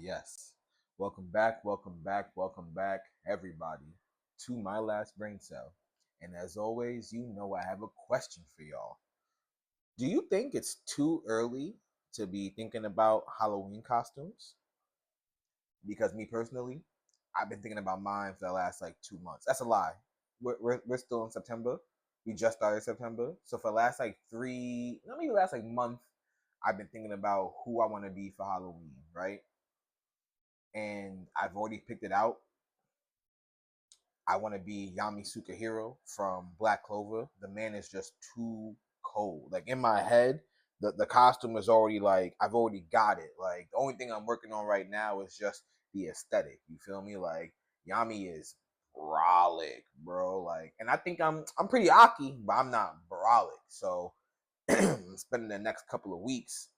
Yes. Welcome back, everybody, to my last brain cell. And as always, I have a question for y'all. Do you think it's too early to be thinking about Halloween costumes? Because me personally, I've been thinking about mine for the last like 2 months. That's a lie. We're still in September. We just started September. So for the last like three, not maybe last like month, I've been thinking about who I want to be for Halloween, right? And I've already picked it out. I want to be Yami Sukahiro from Black Clover. The man is just too cold. Like in my head, the costume is already like I've already got it. Like the only thing I'm working on right now is just the aesthetic. You feel me? Like Yami is brolic, bro. Like, and I think I'm pretty Aki, but I'm not brolic. So I'm spending the next couple of weeks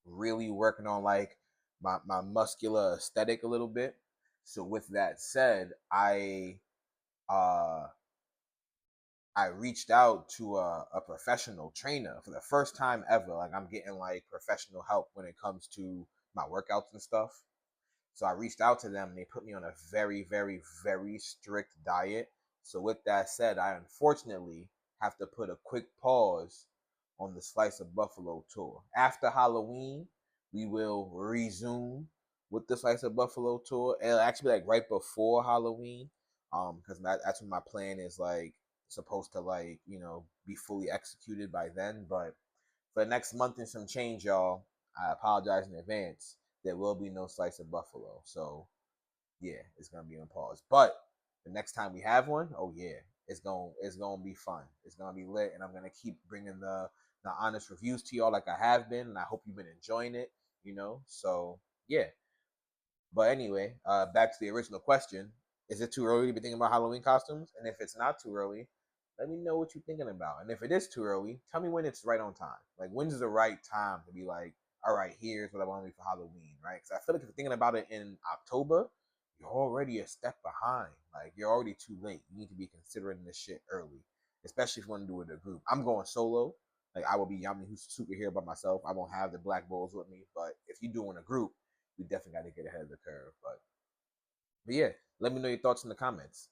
really working on like my muscular aesthetic a little bit. So with that said, uh I reached out to a professional trainer for the first time ever. Like I'm getting like professional help when it comes to my workouts and stuff. So I reached out to them and they put me on a very, very, very strict diet. So with that said, I unfortunately have to put a quick pause on the Slice of Buffalo tour. After Halloween, we will resume with the Slice of Buffalo tour. It'll actually be like right before Halloween. Because that's when my plan is like supposed to like, be fully executed by then. But for the next month and some change, y'all, I apologize in advance. There will be no Slice of Buffalo. So yeah, it's gonna be on pause. But the next time we have one, oh yeah, it's gonna be fun. It's gonna be lit, and I'm gonna keep bringing the honest reviews to y'all like I have been, and I hope you've been enjoying it. So yeah. But anyway, back to the original question: is it too early to be thinking about Halloween costumes? And if it's not too early, let me know what you're thinking about. And if it is too early, tell me when it's right on time. Like when's the right time to be like, all right, here's what I want to be for Halloween, right? Because I feel like if you're thinking about it in October, you're already a step behind. Like you're already too late. You need to be considering this shit early, especially if you want to do it in a group. I'm going solo. Like I will be Yami who's super here by myself. I won't have the black bulls with me. But if you do in a group, we definitely got to get ahead of the curve. But yeah, let me know your thoughts in the comments.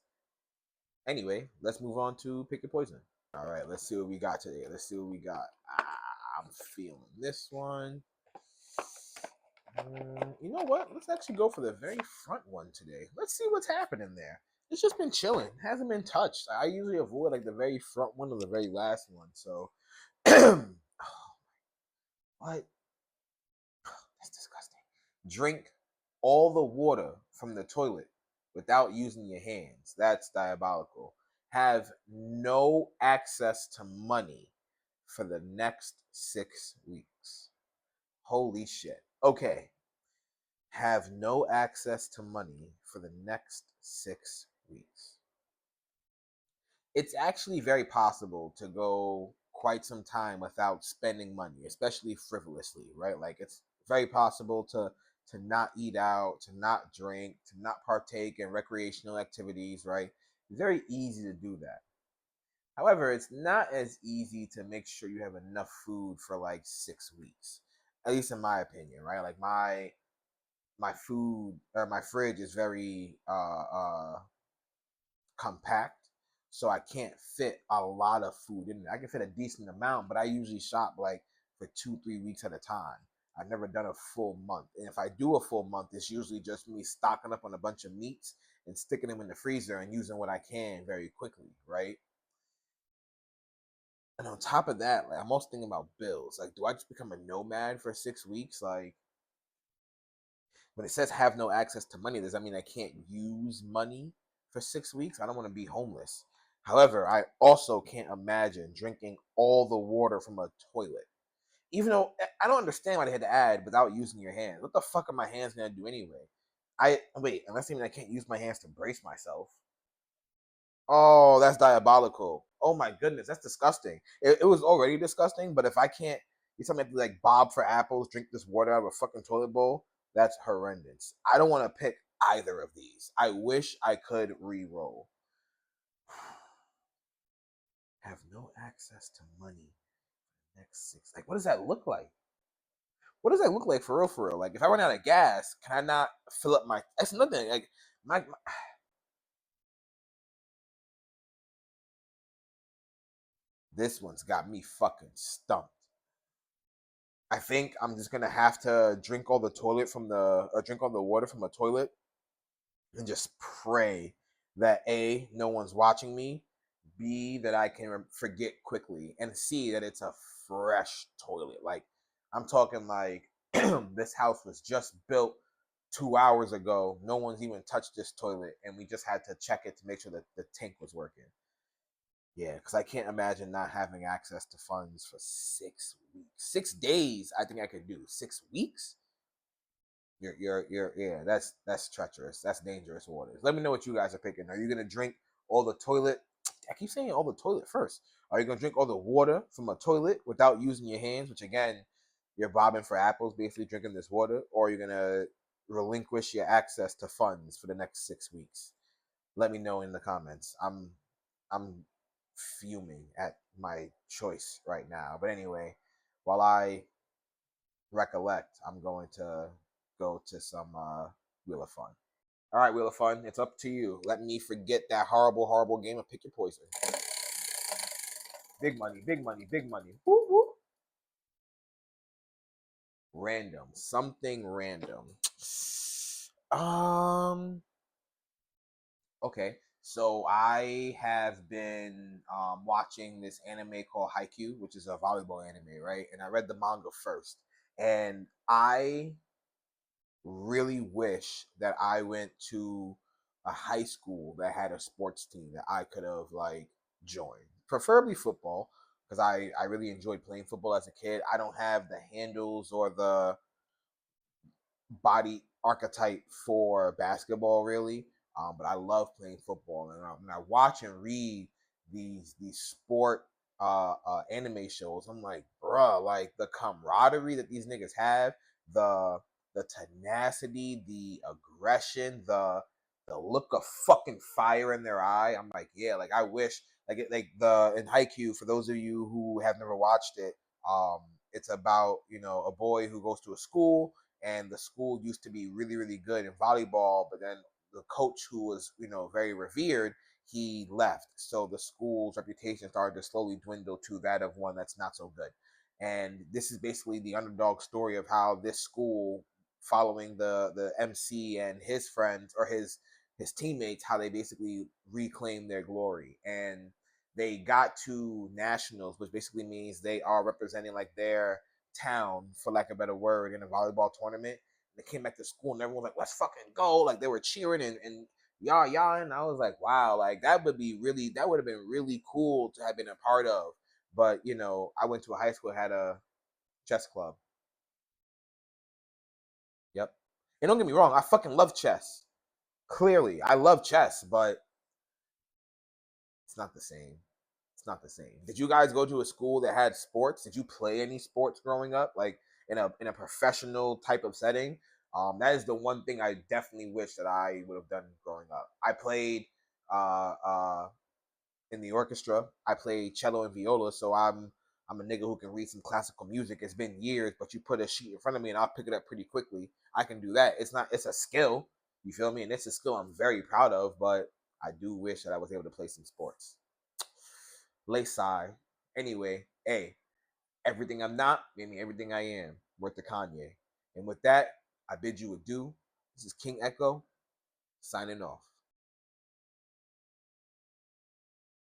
Anyway, let's move on to pick your poison. All right, let's see what we got today. Let's see what we got. I'm feeling this one. You know what? Let's actually go for the very front one today. Let's see what's happening there. It's just been chilling. Hasn't been touched. I usually avoid like the very front one or the very last one. So, what? That's disgusting. Drink all the water from the toilet without using your hands. That's diabolical. Have no access to money for the next 6 weeks. Holy shit. Okay. Have no access to money for the next 6 weeks. It's actually very possible to go quite some time without spending money, especially frivolously, right? Like it's very possible to not eat out, to not drink, to not partake in recreational activities, right? It's very easy to do that. However, it's not as easy to make sure you have enough food for like 6 weeks. At least in my opinion, right? Like my food or my fridge is very compact, so I can't fit a lot of food in there. I can fit a decent amount, but I usually shop like for 2 3 weeks at a time. I've never done a full month, and if I do a full month, it's usually just me stocking up on a bunch of meats and sticking them in the freezer and using what I can very quickly, right? And on top of that, like I'm also thinking about bills. Like, do I just become a nomad for 6 weeks? Like, when it says have no access to money, does that mean I can't use money for 6 weeks? I don't want to be homeless. However, I also can't imagine drinking all the water from a toilet. Even though I don't understand why they had to add without using your hands. What the fuck are my hands gonna do anyway? I wait, unless even I can't use my hands to brace myself. Oh, that's diabolical. Oh my goodness, that's disgusting. It was already disgusting, but if I can't, you tell me I have to like bob for apples, drink this water out of a fucking toilet bowl. That's horrendous. I don't want to pick either of these. I wish I could re-roll. Have no access to money next 6. Like, what does that look like? what does that look like for real? For real, like if I run out of gas, can I not fill up my? That's nothing. Like my this one's got me fucking stumped. I think I'm just gonna have to drink all the toilet from the or drink all the water from a toilet and just pray that A, no one's watching me, B, that I can forget quickly, and C, that it's a fresh toilet. Like, I'm talking like this house was just built 2 hours ago. No one's even touched this toilet, and we just had to check it to make sure that the tank was working. Yeah, because I can't imagine not having access to funds for 6 weeks. 6 days, I think I could do. 6 weeks? Yeah, that's treacherous. That's dangerous waters. Let me know what you guys are picking. Are you gonna drink all the toilet? I keep saying all the toilet first. Are you gonna drink all the water from a toilet without using your hands? Which again, you're bobbing for apples, basically drinking this water, or are you gonna relinquish your access to funds for the next 6 weeks? Let me know in the comments. I'm fuming at my choice right now. But anyway, while I recollect, I'm going to go to some Wheel of Fun. All right, Wheel of Fun, it's up to you. Let me forget that horrible, horrible game of Pick Your Poison. Big money, big money, big money. Woo, woo. Random, something random. Um. Okay, so I have been watching this anime called Haikyuu, which is a volleyball anime, right? And I read the manga first, and I really wish that I went to a high school that had a sports team that I could have like joined, preferably football, because I really enjoyed playing football as a kid. I don't have the handles or the body archetype for basketball really, but I love playing football, and when I watch and read these sport anime shows, I'm like, bruh, like the camaraderie that these niggas have, the the tenacity, the aggression, the look of fucking fire in their eye. I'm like, yeah, like I wish, like the in Haikyuu, for those of you who have never watched it, it's about a boy who goes to a school, and the school used to be really really good in volleyball, but then the coach, who was very revered, he left, so the school's reputation started to slowly dwindle to that of one that's not so good. And this is basically the underdog story of how this school, following the MC and his friends, or his teammates, how they basically reclaimed their glory. And they got to nationals, which basically means they are representing like their town, for lack of a better word, in a volleyball tournament. They came back to school and everyone was like, let's fucking go. Like they were cheering and y'all. And I was like, wow, like that would have been really cool to have been a part of. But I went to a high school that had a chess club. Yep. And don't get me wrong, I fucking love chess. Clearly, I love chess, but it's not the same. It's not the same. Did you guys go to a school that had sports? Did you play any sports growing up, like in a professional type of setting? That is the one thing I definitely wish that I would have done growing up. I played uh, uh, in the orchestra. I played cello and viola, so I'm a nigga who can read some classical music. It's been years, but you put a sheet in front of me and I'll pick it up pretty quickly. I can do that. It's a skill. You feel me? And it's a skill I'm very proud of, but I do wish that I was able to play some sports. Layside. Anyway, hey, everything I'm not, meaning everything I am, worth the Kanye. And with that, I bid you adieu. This is King Echo, signing off.